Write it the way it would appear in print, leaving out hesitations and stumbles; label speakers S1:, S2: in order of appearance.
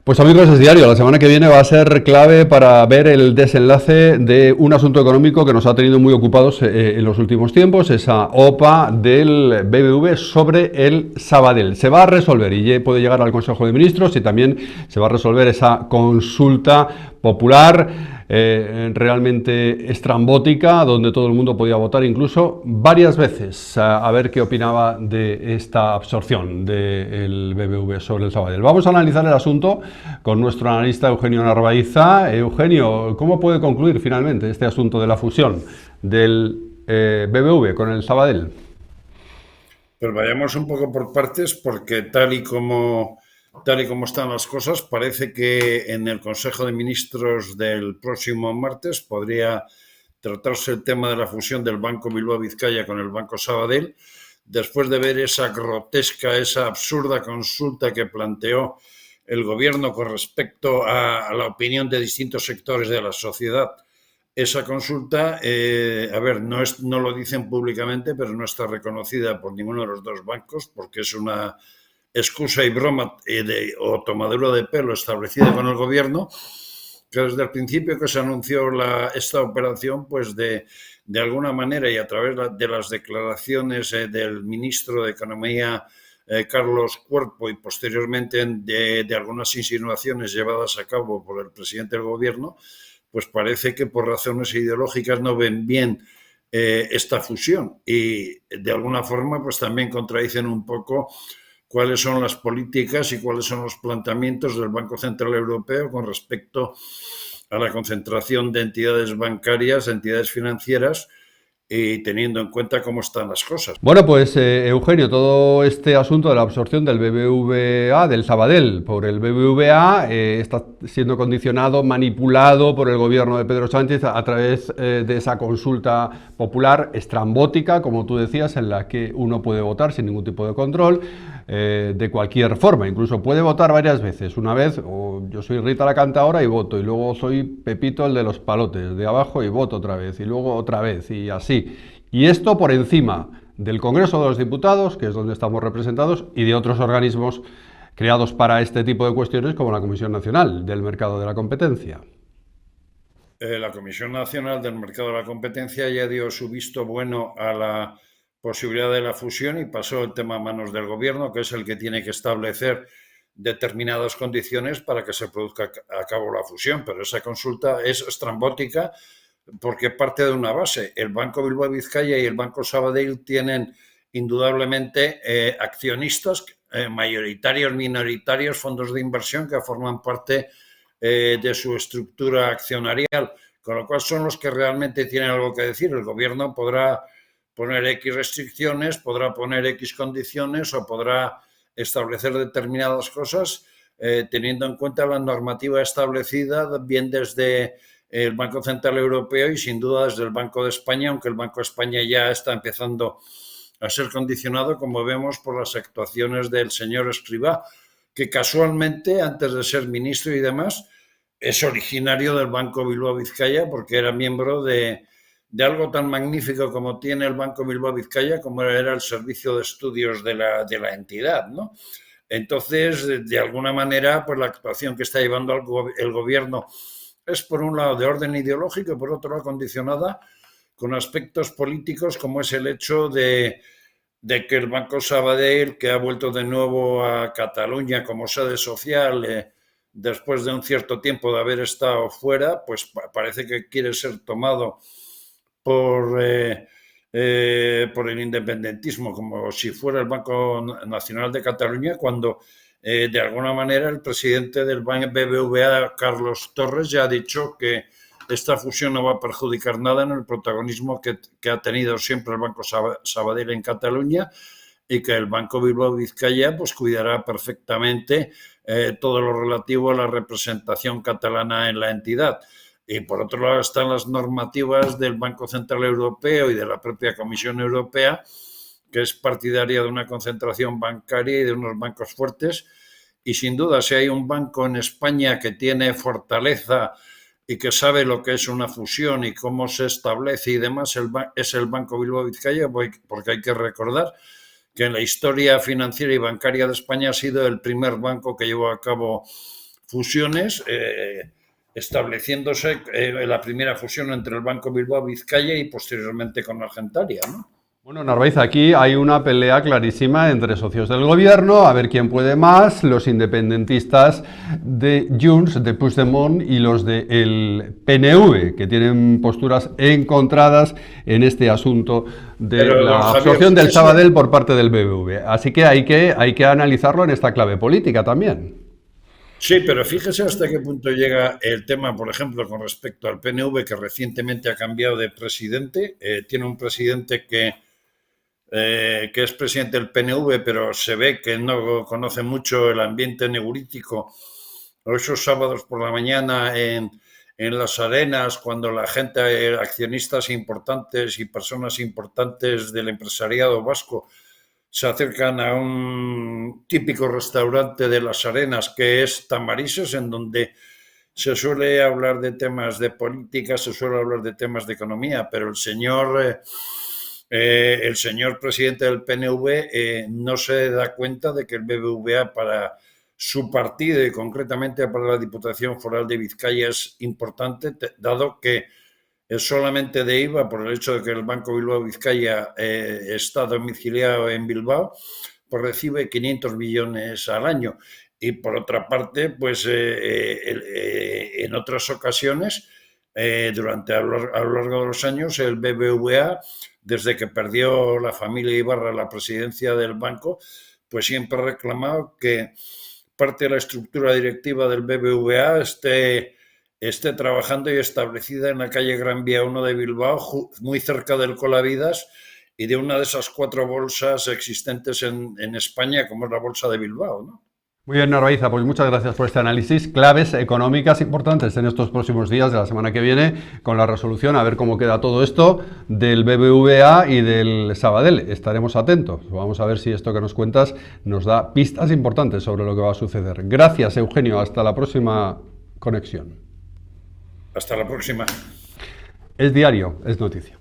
S1: Pues amigos, es diario. La semana que viene va a ser clave para ver el desenlace de un asunto económico que nos ha tenido muy ocupados en los últimos tiempos, esa OPA del BBV sobre el Sabadell. Se va a resolver y puede llegar al Consejo de Ministros y también se va a resolver esa consulta popular realmente estrambótica, donde todo el mundo podía votar incluso varias veces a ver qué opinaba de esta absorción del BBV sobre el Sabadell. Vamos a analizar el asunto con nuestro analista Eugenio Narvaiza. Eugenio, ¿cómo puede concluir finalmente este asunto de la fusión del BBV con el Sabadell?
S2: Pues vayamos un poco por partes porque tal y como están las cosas, parece que en el Consejo de Ministros del próximo martes podría tratarse el tema de la fusión del Banco Bilbao Vizcaya con el Banco Sabadell, después de ver esa grotesca, esa absurda consulta que planteó el gobierno con respecto a la opinión de distintos sectores de la sociedad. Esa consulta, a ver, no lo dicen públicamente, pero no está reconocida por ninguno de los dos bancos porque es una excusa y broma o tomadura de pelo establecida con el gobierno, que desde el principio que se anunció esta operación, pues de alguna manera y a través de las declaraciones del ministro de Economía, Carlos Cuerpo, y posteriormente de algunas insinuaciones llevadas a cabo por el presidente del gobierno, pues parece que por razones ideológicas no ven bien esta fusión y de alguna forma pues también contradicen un poco cuáles son las políticas y cuáles son los planteamientos del Banco Central Europeo con respecto a la concentración de entidades bancarias, de entidades financieras, y teniendo en cuenta cómo están las cosas.
S1: Bueno, pues Eugenio, todo este asunto de la absorción del BBVA, del Sabadell, por el BBVA, está siendo condicionado, manipulado por el gobierno de Pedro Sánchez a través de esa consulta popular estrambótica, como tú decías, en la que uno puede votar sin ningún tipo de control, de cualquier forma. Incluso puede votar varias veces. Una vez, yo soy Rita la cantadora y voto, y luego soy Pepito el de los palotes, de abajo y voto otra vez, y luego otra vez, y así. Y esto por encima del Congreso de los Diputados, que es donde estamos representados, y de otros organismos creados para este tipo de cuestiones, como la Comisión Nacional del Mercado de la Competencia.
S2: La Comisión Nacional del Mercado de la Competencia ya dio su visto bueno a la posibilidad de la fusión y pasó el tema a manos del Gobierno, que es el que tiene que establecer determinadas condiciones para que se produzca a cabo la fusión. Pero esa consulta es estrambótica porque parte de una base. El Banco Bilbao Vizcaya y el Banco Sabadell tienen indudablemente accionistas mayoritarios, minoritarios, fondos de inversión que forman parte de su estructura accionarial, con lo cual son los que realmente tienen algo que decir. El gobierno podrá poner X restricciones, podrá poner X condiciones o podrá establecer determinadas cosas teniendo en cuenta la normativa establecida bien desde el Banco Central Europeo y sin duda desde el Banco de España, aunque el Banco de España ya está empezando a ser condicionado, como vemos, por las actuaciones del señor Escrivá, que casualmente, antes de ser ministro y demás, es originario del Banco Bilbao Vizcaya porque era miembro de algo tan magnífico como tiene el Banco Bilbao Vizcaya, como era el servicio de estudios de la entidad, ¿no? Entonces, de alguna manera, pues la actuación que está llevando el gobierno es, por un lado, de orden ideológico y, por otro lado, condicionada con aspectos políticos, como es el hecho de que el Banco Sabadell, que ha vuelto de nuevo a Cataluña como sede social, después de un cierto tiempo de haber estado fuera, pues parece que quiere ser tomado por, por el independentismo, como si fuera el Banco Nacional de Cataluña, cuando de alguna manera el presidente del BBVA, Carlos Torres, ya ha dicho que esta fusión no va a perjudicar nada en el protagonismo que ha tenido siempre el Banco Sabadell en Cataluña y que el Banco Bilbao Vizcaya pues cuidará perfectamente todo lo relativo a la representación catalana en la entidad. Y por otro lado están las normativas del Banco Central Europeo y de la propia Comisión Europea, que es partidaria de una concentración bancaria y de unos bancos fuertes. Y sin duda, si hay un banco en España que tiene fortaleza y que sabe lo que es una fusión y cómo se establece y demás, es el Banco Bilbao Vizcaya, porque hay que recordar que en la historia financiera y bancaria de España ha sido el primer banco que llevó a cabo fusiones, estableciéndose la primera fusión entre el Banco Bilbao Vizcaya y posteriormente con Argentaria, ¿no?
S1: Bueno, Narváez, aquí hay una pelea clarísima entre socios del gobierno, a ver quién puede más, los independentistas de Junts, de Puigdemont, y los del PNV, que tienen posturas encontradas en este asunto de la absorción del Sabadell por parte del BBV. Así que hay que analizarlo en esta clave política también.
S2: Sí, pero fíjese hasta qué punto llega el tema, por ejemplo, con respecto al PNV, que recientemente ha cambiado de presidente. Tiene un presidente que es presidente del PNV, pero se ve que no conoce mucho el ambiente neurítico. O esos sábados por la mañana en las arenas, cuando la gente, accionistas importantes y personas importantes del empresariado vasco, se acercan a un típico restaurante de las Arenas, que es Tamarises, en donde se suele hablar de temas de política, se suele hablar de temas de economía, pero el señor presidente del PNV no se da cuenta de que el BBVA para su partido y concretamente para la Diputación Foral de Vizcaya es importante, dado que solamente de IVA, por el hecho de que el Banco Bilbao Vizcaya está domiciliado en Bilbao, pues recibe 500 millones al año. Y por otra parte, pues en otras ocasiones, a lo largo de los años, el BBVA, desde que perdió la familia Ibarra la presidencia del banco, pues siempre ha reclamado que parte de la estructura directiva del BBVA esté trabajando y establecida en la calle Gran Vía 1 de Bilbao, muy cerca del Colavidas y de una de esas 4 bolsas existentes en España, como es la Bolsa de Bilbao, ¿no?
S1: Muy bien, Narváez, pues muchas gracias por este análisis. Claves económicas importantes en estos próximos días de la semana que viene, con la resolución, a ver cómo queda todo esto del BBVA y del Sabadell. Estaremos atentos. Vamos a ver si esto que nos cuentas nos da pistas importantes sobre lo que va a suceder. Gracias, Eugenio. Hasta la próxima conexión.
S2: Hasta la próxima.
S1: Es diario, es noticia.